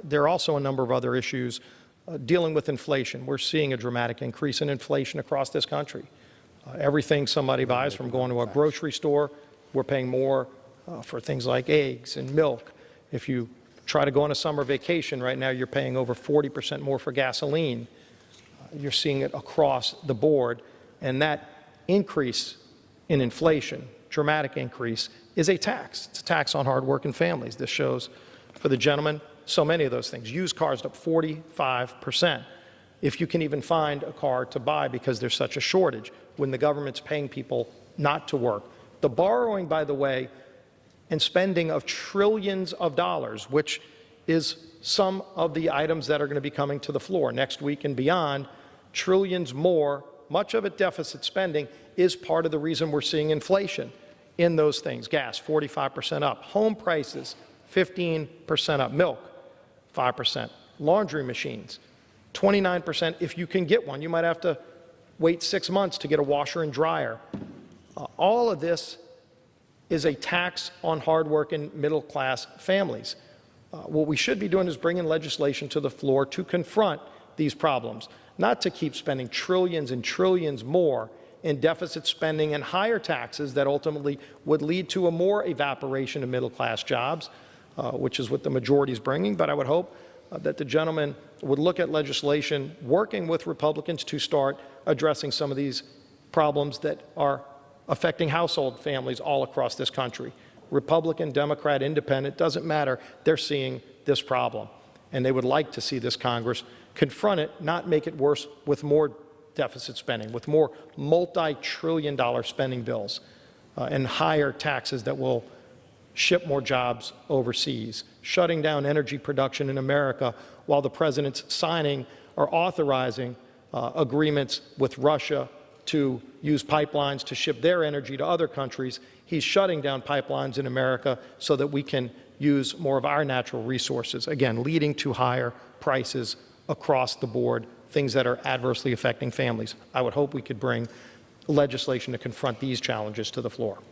There are also a number of other issues dealing with inflation. We're seeing a dramatic increase in inflation across this country. Everything somebody buys, from going to a grocery store, we're paying more for things like eggs and milk. If you try to go on a summer vacation right now, you're paying over 40% more for gasoline. You're seeing it across the board, and that increase in inflation, dramatic increase, is a tax. It's a tax on hardworking families. This shows, for the gentleman, so many of those things. Used cars up 45%. If you can even find a car to buy because there's such a shortage, when the government's paying people not to work. The borrowing, by the way, and spending of trillions of dollars, which is some of the items that are going to be coming to the floor next week and beyond, trillions more, much of it deficit spending, is part of the reason we're seeing inflation in those things. Gas, 45% up. Home prices, 15% up. Milk, 5%. Laundry machines, 29% if you can get one. You might have to wait 6 months to get a washer and dryer. All of this is a tax on hardworking middle-class families. What we should be doing is bringing legislation to the floor to confront these problems, not to keep spending trillions and trillions more in deficit spending and higher taxes that ultimately would lead to a more evaporation of middle-class jobs, which is what the majority is bringing. But I would hope that the gentleman would look at legislation working with Republicans to start addressing some of these problems that are affecting household families all across this country. Republican, Democrat, Independent, doesn't matter. They're seeing this problem, and they would like to see this Congress confront it, not make it worse with more deficit spending, with more multi-trillion-dollar spending bills and higher taxes that will ship more jobs overseas, shutting down energy production in America while the president's signing or authorizing agreements with Russia to use pipelines to ship their energy to other countries. He's shutting down pipelines in America so that we can use more of our natural resources, again, leading to higher prices across the board, things that are adversely affecting families. I would hope we could bring legislation to confront these challenges to the floor.